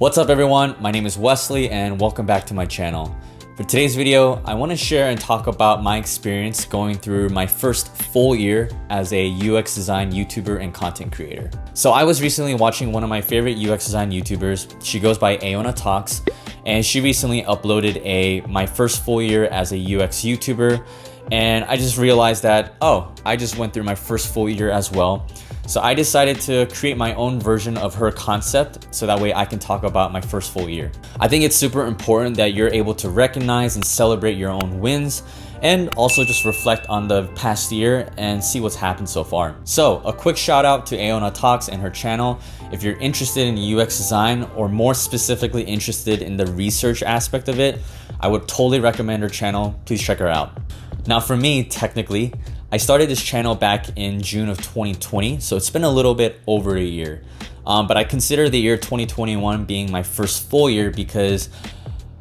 What's up everyone, my name is Wesley and welcome back to my channel. For today's video, I want to share and talk about my experience going through my first full year as a UX design YouTuber and content creator. So I was recently watching one of my favorite UX design YouTubers. She goes by Aona Talks, and she recently uploaded my first full year as a UX YouTuber, and I just realized that, oh, I just went through my first full year as well. So I decided to create my own version of her concept so that way I can talk about my first full year. I think it's super important that you're able to recognize and celebrate your own wins and also just reflect on the past year and see what's happened so far. So a quick shout out to Aona Talks and her channel. If you're interested in UX design or more specifically interested in the research aspect of it, I would totally recommend her channel. Please check her out. Now for me, technically, I started this channel back in June of 2020, so it's been a little bit over a year. But I consider the year 2021 being my first full year because,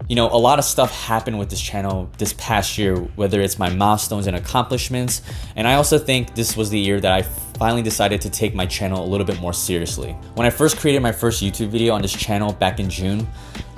you know, a lot of stuff happened with this channel this past year, whether it's my milestones and accomplishments. And I also think this was the year that I finally decided to take my channel a little bit more seriously. When I first created my first YouTube video on this channel back in June,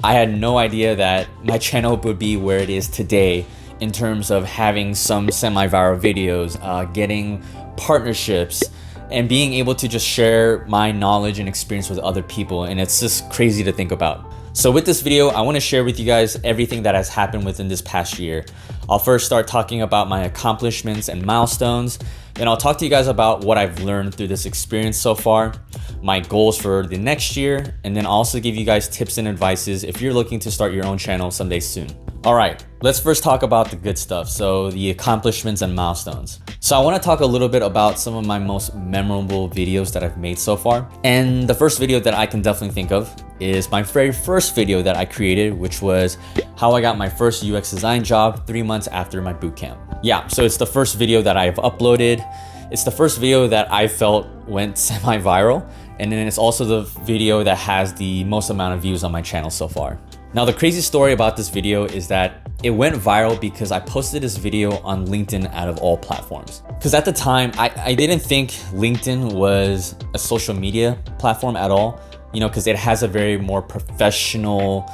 I had no idea that my channel would be where it is today in terms of having some semi-viral videos, getting partnerships, and being able to just share my knowledge and experience with other people. And it's just crazy to think about. So with this video, I want to share with you guys everything that has happened within this past year. I'll first start talking about my accomplishments and milestones. Then I'll talk to you guys about what I've learned through this experience so far, my goals for the next year, and then I'll also give you guys tips and advices if you're looking to start your own channel someday soon. All right, let's first talk about the good stuff. So the accomplishments and milestones. So I want to talk a little bit about some of my most memorable videos that I've made so far. And the first video that I can definitely think of is my very first video that I created, which was how I got my first UX design job 3 months after my bootcamp. Yeah, so it's the first video that I've uploaded. It's the first video that I felt went semi-viral. And then it's also the video that has the most amount of views on my channel so far. Now, the crazy story about this video is that it went viral because I posted this video on LinkedIn out of all platforms. Because at the time, I didn't think LinkedIn was a social media platform at all, you know, because it has a very more professional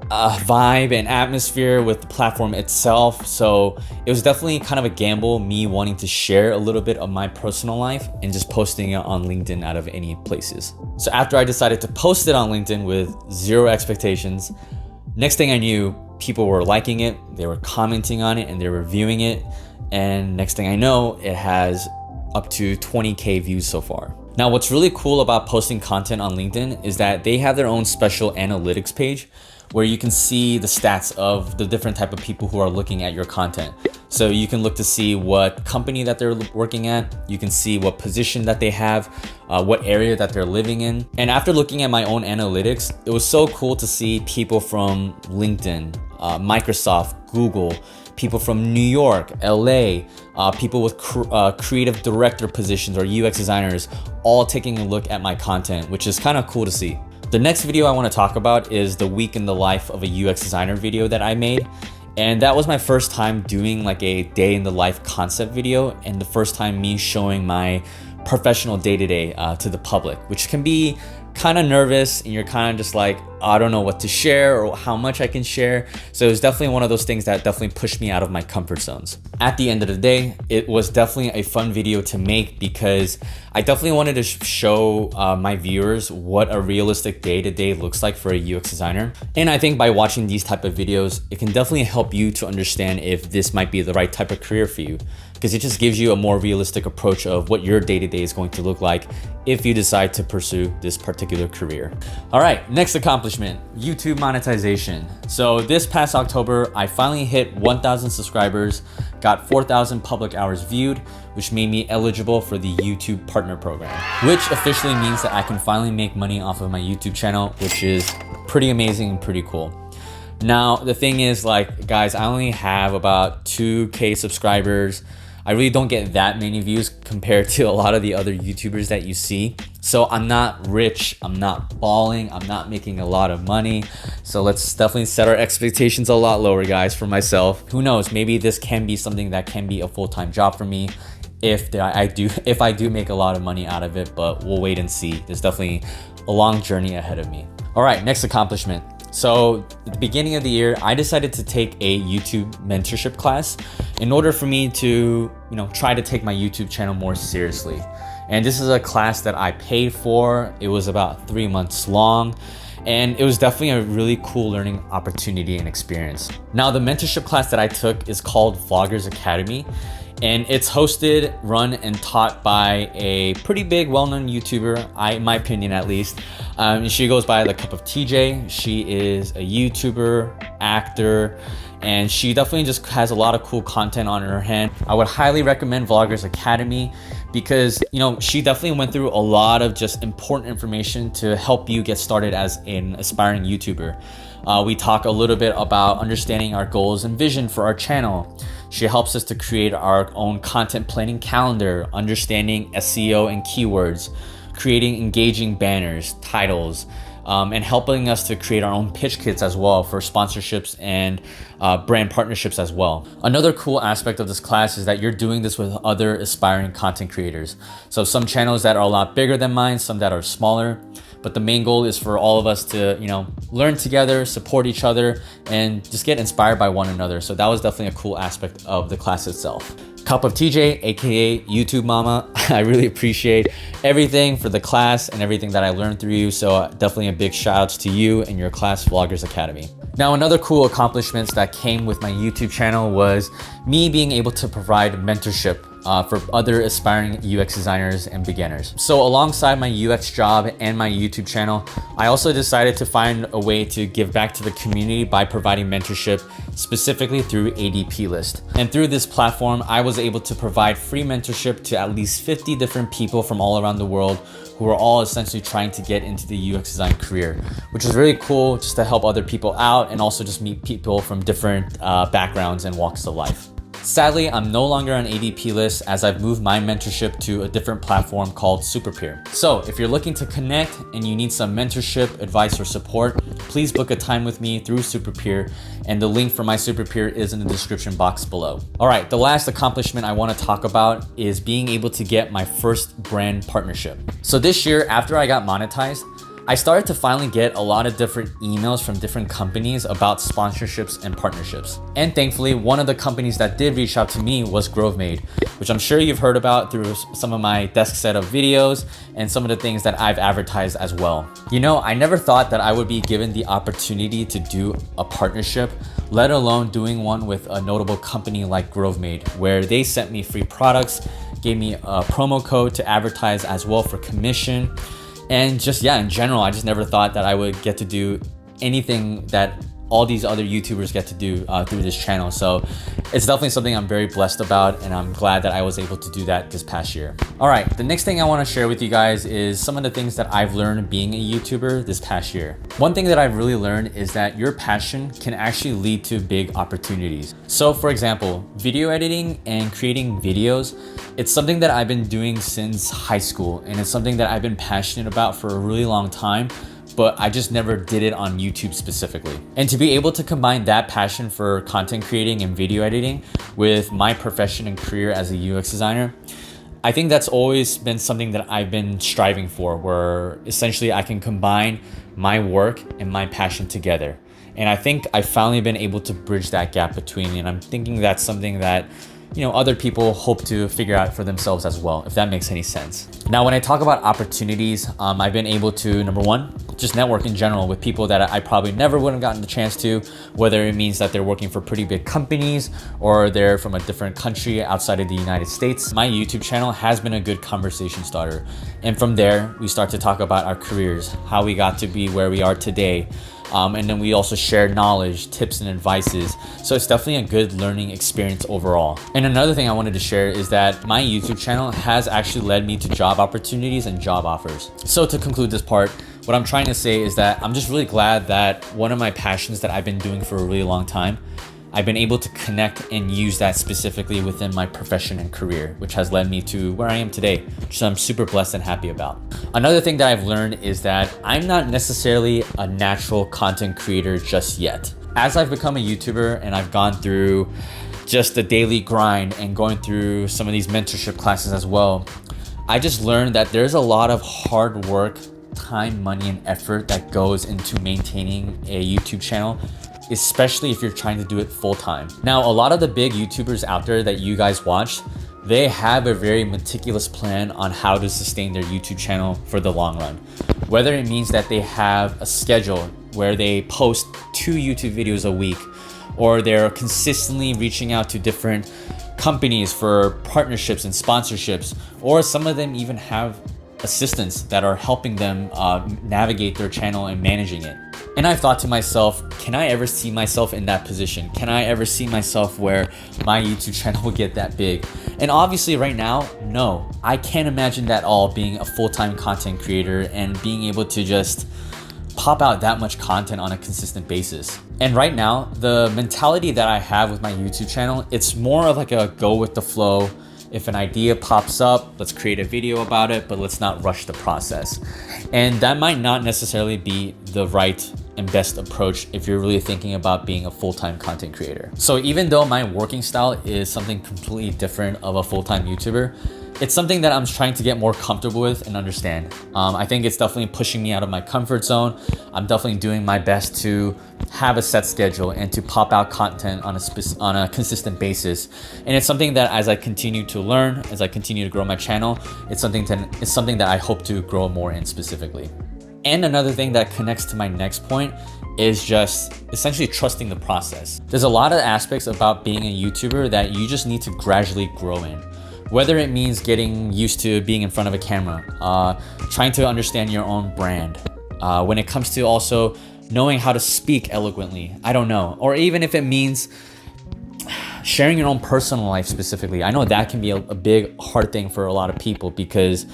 vibe and atmosphere with the platform itself. So it was definitely kind of a gamble, me wanting to share a little bit of my personal life and just posting it on LinkedIn out of any places. So after I decided to post it on LinkedIn with zero expectations, next thing I knew, people were liking it, they were commenting on it, and they were reviewing it. And next thing I know, it has up to 20K views so far. Now, what's really cool about posting content on LinkedIn is that they have their own special analytics page where you can see the stats of the different type of people who are looking at your content. So you can look to see what company that they're working at. You can see what position that they have, what area that they're living in. And after looking at my own analytics, it was so cool to see people from LinkedIn, Microsoft, Google, people from New York, LA, people with creative director positions or UX designers, all taking a look at my content, which is kind of cool to see. The next video I want to talk about is the week in the life of a UX designer video that I made. And that was my first time doing like a day in the life concept video, and the first time me showing my professional day-to-day to the public, which can be kind of nervous and you're kind of just like, I don't know what to share or how much I can share. So it was definitely one of those things that definitely pushed me out of my comfort zones. At the end of the day, it was definitely a fun video to make because I definitely wanted to show my viewers what a realistic day-to-day looks like for a UX designer. And I think by watching these type of videos, it can definitely help you to understand if this might be the right type of career for you, because it just gives you a more realistic approach of what your day-to-day is going to look like if you decide to pursue this particular career. All right, next accomplishment, YouTube monetization. So this past October, I finally hit 1,000 subscribers, got 4,000 public hours viewed, which made me eligible for the YouTube Partner Program, which officially means that I can finally make money off of my YouTube channel, which is pretty amazing and pretty cool. Now, the thing is, like, guys, I only have about 2K subscribers. I really don't get that many views compared to a lot of the other YouTubers that you see. So I'm not rich, I'm not balling, I'm not making a lot of money. So let's definitely set our expectations a lot lower, guys, for myself. Who knows, maybe this can be something that can be a full-time job for me if I do make a lot of money out of it, but we'll wait and see. There's definitely a long journey ahead of me. All right, next accomplishment. So at the beginning of the year, I decided to take a YouTube mentorship class in order for me to, try to take my YouTube channel more seriously. And this is a class that I paid for. It was about 3 months long, and it was definitely a really cool learning opportunity and experience. Now, the mentorship class that I took is called Vloggers Academy, and it's hosted, run, and taught by a pretty big, well-known YouTuber, in my opinion at least. She goes by the Cup of TJ. She is a YouTuber, actor, and she definitely just has a lot of cool content on her hand. I would highly recommend Vloggers Academy because, she definitely went through a lot of just important information to help you get started as an aspiring YouTuber. We talk a little bit about understanding our goals and vision for our channel. She helps us to create our own content planning calendar, understanding SEO and keywords, creating engaging banners, titles, and helping us to create our own pitch kits as well for sponsorships and brand partnerships as well. Another cool aspect of this class is that you're doing this with other aspiring content creators. So some channels that are a lot bigger than mine, some that are smaller, but the main goal is for all of us to, learn together, support each other, and just get inspired by one another. So that was definitely a cool aspect of the class itself. Cup of TJ, aka YouTube Mama, I really appreciate everything for the class and everything that I learned through you. So definitely a big shout outs to you and your class, Vloggers Academy. Now, another cool accomplishments that came with my YouTube channel was me being able to provide mentorship for other aspiring UX designers and beginners. So alongside my UX job and my YouTube channel, I also decided to find a way to give back to the community by providing mentorship specifically through ADP List. And through this platform, I was able to provide free mentorship to at least 50 different people from all around the world who are all essentially trying to get into the UX design career, which is really cool just to help other people out and also just meet people from different backgrounds and walks of life. Sadly, I'm no longer on ADP List as I've moved my mentorship to a different platform called SuperPeer. So if you're looking to connect and you need some mentorship, advice, or support, please book a time with me through SuperPeer, and the link for my SuperPeer is in the description box below. All right, the last accomplishment I want to talk about is being able to get my first brand partnership. So this year, after I got monetized, I started to finally get a lot of different emails from different companies about sponsorships and partnerships. And thankfully, one of the companies that did reach out to me was GroveMade, which I'm sure you've heard about through some of my desk setup videos and some of the things that I've advertised as well. I never thought that I would be given the opportunity to do a partnership, let alone doing one with a notable company like GroveMade, where they sent me free products, gave me a promo code to advertise as well for commission. And just, in general, I just never thought that I would get to do anything that all these other YouTubers get to do through this channel. So it's definitely something I'm very blessed about, and I'm glad that I was able to do that this past year. All right, the next thing I want to share with you guys is some of the things that I've learned being a YouTuber this past year. One thing that I've really learned is that your passion can actually lead to big opportunities. So for example, video editing and creating videos, it's something that I've been doing since high school, and it's something that I've been passionate about for a really long time, but I just never did it on YouTube specifically. And to be able to combine that passion for content creating and video editing with my profession and career as a UX designer, I think that's always been something that I've been striving for, where essentially I can combine my work and my passion together. And I think I've finally been able to bridge that gap between, and I'm thinking that's something that other people hope to figure out for themselves as well, if that makes any sense. Now, when I talk about opportunities, I've been able to, number one, just network in general with people that I probably never would have gotten the chance to, whether it means that they're working for pretty big companies or they're from a different country outside of the United States. My YouTube channel has been a good conversation starter. And from there, we start to talk about our careers, how we got to be where we are today. And then we also share knowledge, tips, and advices. So it's definitely a good learning experience overall. And another thing I wanted to share is that my YouTube channel has actually led me to job opportunities and job offers. So to conclude this part, what I'm trying to say is that I'm just really glad that one of my passions that I've been doing for a really long time, I've been able to connect and use that specifically within my profession and career, which has led me to where I am today, which I'm super blessed and happy about. Another thing that I've learned is that I'm not necessarily a natural content creator just yet. As I've become a YouTuber and I've gone through just the daily grind and going through some of these mentorship classes as well, I just learned that there's a lot of hard work time, money, and effort that goes into maintaining a YouTube channel, especially if you're trying to do it full time. Now, a lot of the big YouTubers out there that you guys watch, they have a very meticulous plan on how to sustain their YouTube channel for the long run. Whether it means that they have a schedule where they post 2 YouTube videos a week, or they're consistently reaching out to different companies for partnerships and sponsorships, or some of them even have assistants that are helping them navigate their channel and managing it. And I thought to myself, can I ever see myself in that position? Can I ever see myself where my YouTube channel will get that big? And obviously right now, no. I can't imagine that all being a full-time content creator and being able to just pop out that much content on a consistent basis. And right now, the mentality that I have with my YouTube channel, it's more of like a go with the flow. If an idea pops up, let's create a video about it, but let's not rush the process. And that might not necessarily be the right and best approach if you're really thinking about being a full-time content creator. So even though my working style is something completely different of a full-time YouTuber, it's something that I'm trying to get more comfortable with and understand. I think it's definitely pushing me out of my comfort zone. I'm definitely doing my best to have a set schedule and to pop out content on a consistent basis. And it's something that as I continue to learn, as I continue to grow my channel, it's something that I hope to grow more in specifically. And another thing that connects to my next point is just essentially trusting the process. There's a lot of aspects about being a YouTuber that you just need to gradually grow in. Whether it means getting used to being in front of a camera, trying to understand your own brand, when it comes to also knowing how to speak eloquently, I don't know. Or even if it means sharing your own personal life specifically. I know that can be a big, hard thing for a lot of people because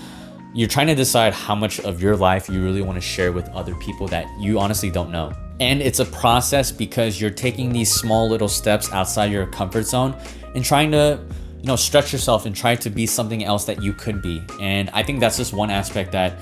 you're trying to decide how much of your life you really want to share with other people that you honestly don't know. And it's a process because you're taking these small little steps outside your comfort zone and trying to stretch yourself and try to be something else that you could be. And I think that's just one aspect that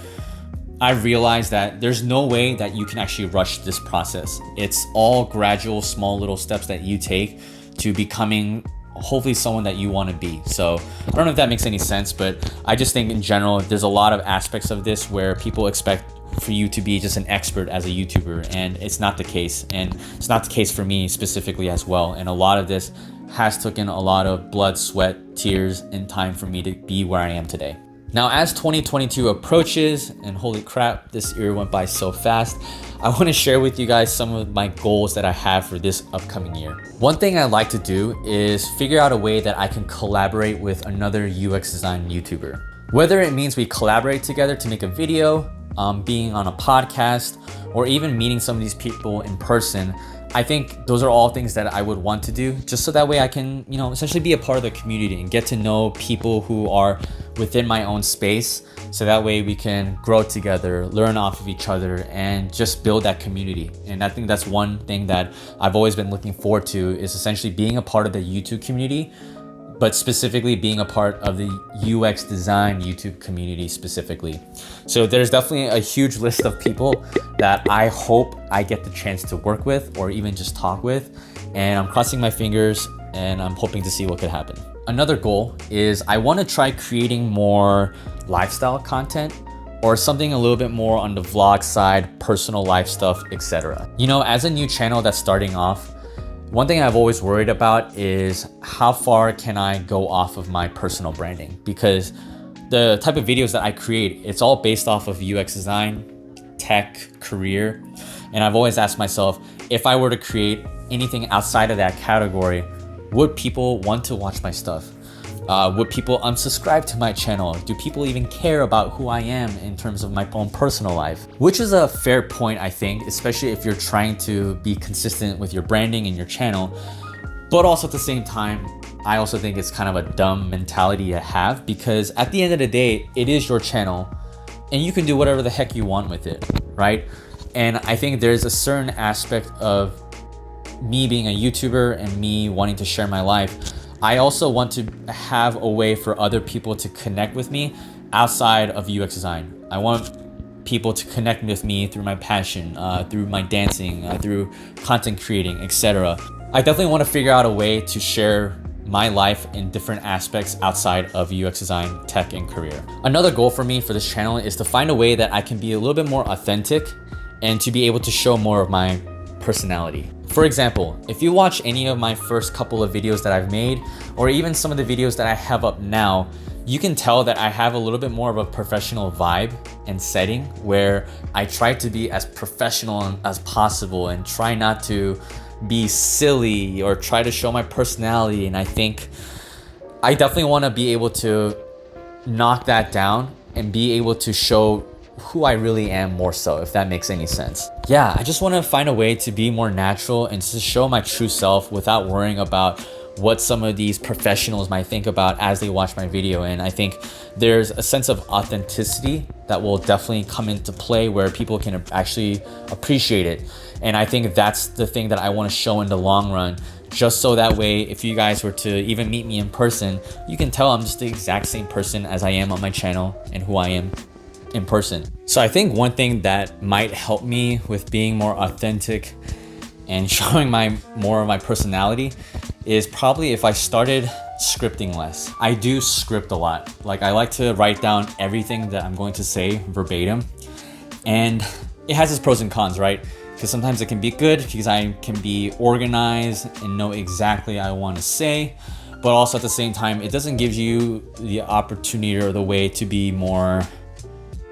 I realized that there's no way that you can actually rush this process. It's all gradual, small little steps that you take to becoming hopefully someone that you want to be. So I don't know if that makes any sense, but I just think in general, there's a lot of aspects of this where people expect for you to be just an expert as a YouTuber, and it's not the case. And it's not the case for me specifically as well. And a lot of this has taken a lot of blood, sweat, tears, and time for me to be where I am today. Now, as 2022 approaches, and holy crap, this year went by so fast, I want to share with you guys some of my goals that I have for this upcoming year. One thing I like to do is figure out a way that I can collaborate with another UX design YouTuber. Whether it means we collaborate together to make a video, being on a podcast, or even meeting some of these people in person, I think those are all things that I would want to do just so that way I can, essentially be a part of the community and get to know people who are within my own space. So that way we can grow together, learn off of each other, and just build that community. And I think that's one thing that I've always been looking forward to, is essentially being a part of the YouTube community, but specifically being a part of the UX design YouTube community specifically. So there's definitely a huge list of people that I hope I get the chance to work with or even just talk with. And I'm crossing my fingers and I'm hoping to see what could happen. Another goal is I want to try creating more lifestyle content or something a little bit more on the vlog side, personal life stuff, etc. As a new channel that's starting off, one thing I've always worried about is how far can I go off of my personal branding? Because the type of videos that I create, it's all based off of UX design, tech, career. And I've always asked myself, if I were to create anything outside of that category, would people want to watch my stuff? Would people unsubscribe to my channel? Do people even care about who I am in terms of my own personal life? Which is a fair point, I think, especially if you're trying to be consistent with your branding and your channel. But also at the same time, I also think it's kind of a dumb mentality to have, because at the end of the day, it is your channel and you can do whatever the heck you want with it, right? And I think there's a certain aspect of me being a YouTuber and me wanting to share my life. I also want to have a way for other people to connect with me outside of UX design. I want people to connect with me through my passion, through my dancing, through content creating, etc. I definitely want to figure out a way to share my life in different aspects outside of UX design, tech, and career. Another goal for me for this channel is to find a way that I can be a little bit more authentic and to be able to show more of my personality. For example, if you watch any of my first couple of videos that I've made, or even some of the videos that I have up now, you can tell that I have a little bit more of a professional vibe and setting where I try to be as professional as possible and try not to be silly or try to show my personality. And I think I definitely want to be able to knock that down and be able to show who I really am more so, if that makes any sense. Yeah, I just want to find a way to be more natural and to show my true self without worrying about what some of these professionals might think about as they watch my video. And I think there's a sense of authenticity that will definitely come into play where people can actually appreciate it. And I think that's the thing that I want to show in the long run, just so that way if you guys were to even meet me in person, you can tell I'm just the exact same person as I am on my channel and who I am in person. So I think one thing that might help me with being more authentic and showing more of my personality is probably if I started scripting less. I do script a lot. Like, I like to write down everything that I'm going to say verbatim, and it has its pros and cons, right? Because sometimes it can be good because I can be organized and know exactly what I want to say, but also at the same time, it doesn't give you the opportunity or the way to be more,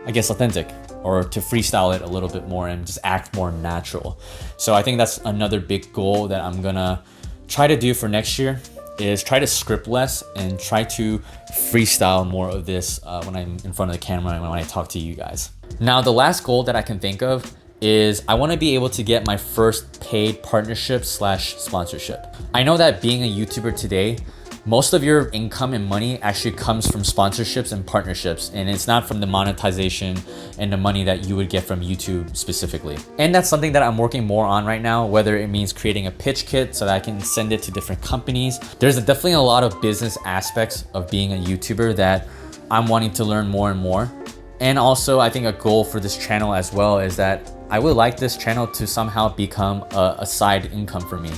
I guess, authentic, or to freestyle it a little bit more and just act more natural. So I think that's another big goal that I'm gonna try to do for next year, is try to script less and try to freestyle more of this when I'm in front of the camera and when I talk to you guys. Now, the last goal that I can think of is I want to be able to get my first paid partnership / sponsorship. I know that being a YouTuber today, most of your income and money actually comes from sponsorships and partnerships, and it's not from the monetization and the money that you would get from YouTube specifically. And that's something that I'm working more on right now, whether it means creating a pitch kit so that I can send it to different companies. There's definitely a lot of business aspects of being a YouTuber that I'm wanting to learn more and more. And also, I think a goal for this channel as well is that I would like this channel to somehow become a side income for me.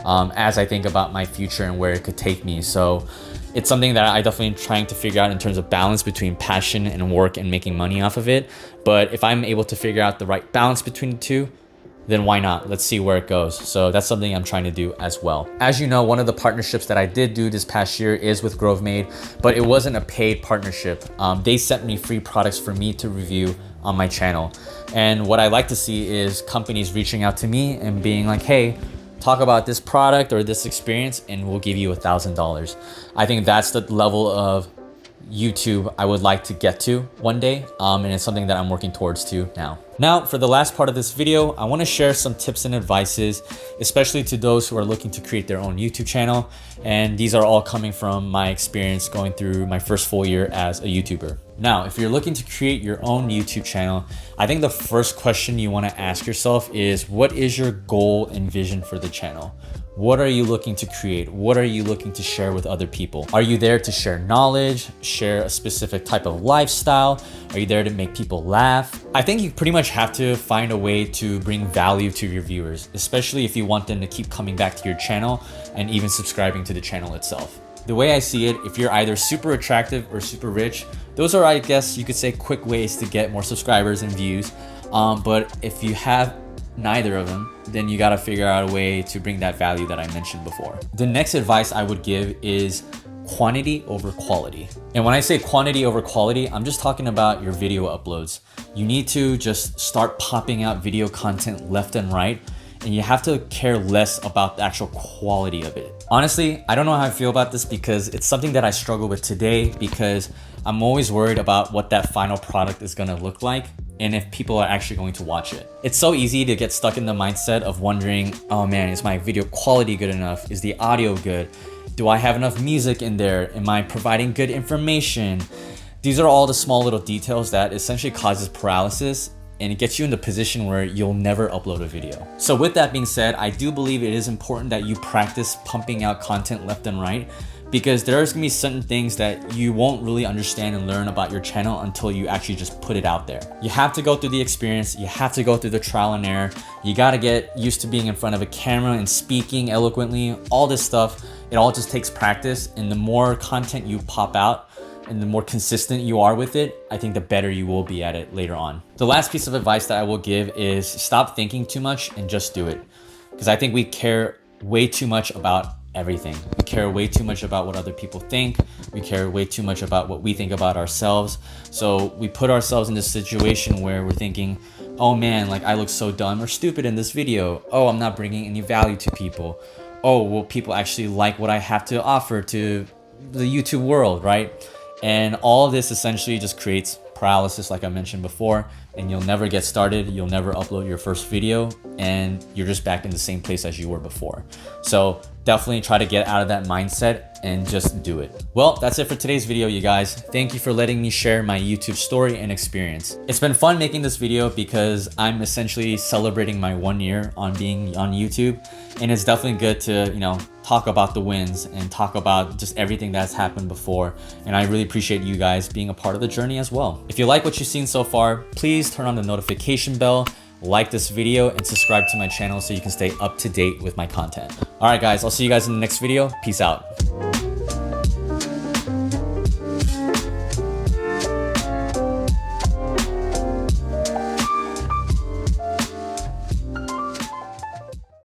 As I think about my future and where it could take me. So it's something that I definitely am trying to figure out in terms of balance between passion and work and making money off of it. But if I'm able to figure out the right balance between the two, then why not? Let's see where it goes. So that's something I'm trying to do as well. As you know, one of the partnerships that I did do this past year is with GrowthMade, but it wasn't a paid partnership. They sent me free products for me to review on my channel. And what I like to see is companies reaching out to me and being like, hey, talk about this product or this experience and we'll give you $1,000. I think that's the level of YouTube I would like to get to one day, and it's something that I'm working towards to now. Now, for the last part of this video, I want to share some tips and advices, especially to those who are looking to create their own YouTube channel. And these are all coming from my experience going through my first full year as a YouTuber. Now, if you're looking to create your own YouTube channel, I think the first question you want to ask yourself is, what is your goal and vision for the channel? What are you looking to create? What are you looking to share with other people? Are you there to share knowledge, share a specific type of lifestyle? Are you there to make people laugh? I think you pretty much have to find a way to bring value to your viewers, especially if you want them to keep coming back to your channel and even subscribing to the channel itself. The way I see it, if you're either super attractive or super rich, those are, I guess you could say, quick ways to get more subscribers and views. But if you have neither of them, then you gotta figure out a way to bring that value that I mentioned before. The next advice I would give is quantity over quality. And when I say quantity over quality, I'm just talking about your video uploads. You need to just start popping out video content left and right, and you have to care less about the actual quality of it. Honestly, I don't know how I feel about this because it's something that I struggle with today, because I'm always worried about what that final product is gonna look like and if people are actually going to watch it. It's so easy to get stuck in the mindset of wondering, oh man, is my video quality good enough? Is the audio good? Do I have enough music in there? Am I providing good information? These are all the small little details that essentially causes paralysis, and it gets you in the position where you'll never upload a video. So with that being said, I do believe it is important that you practice pumping out content left and right, because there's gonna be certain things that you won't really understand and learn about your channel until you actually just put it out there. You have to go through the experience, you have to go through the trial and error, you gotta get used to being in front of a camera and speaking eloquently. All this stuff It all just takes practice, and the more content you pop out and the more consistent you are with it, I think the better you will be at it later on. The last piece of advice that I will give is stop thinking too much and just do it. Because I think we care way too much about everything. We care way too much about what other people think. We care way too much about what we think about ourselves. So we put ourselves in this situation where we're thinking, oh man, like I look so dumb or stupid in this video. Oh, I'm not bringing any value to people. Oh, will people actually like what I have to offer to the YouTube world, right? And all of this essentially just creates paralysis, like I mentioned before, and you'll never get started. You'll never upload your first video, and you're just back in the same place as you were before. So definitely try to get out of that mindset and just do it. Well, that's it for today's video, you guys. Thank you for letting me share my YouTube story and experience. It's been fun making this video because I'm essentially celebrating my 1 year on being on YouTube. And it's definitely good to, you know, talk about the wins and talk about just everything that's happened before. And I really appreciate you guys being a part of the journey as well. If you like what you've seen so far, please turn on the notification bell, like this video, and subscribe to my channel so you can stay up to date with my content. All right, guys, I'll see you guys in the next video. Peace out.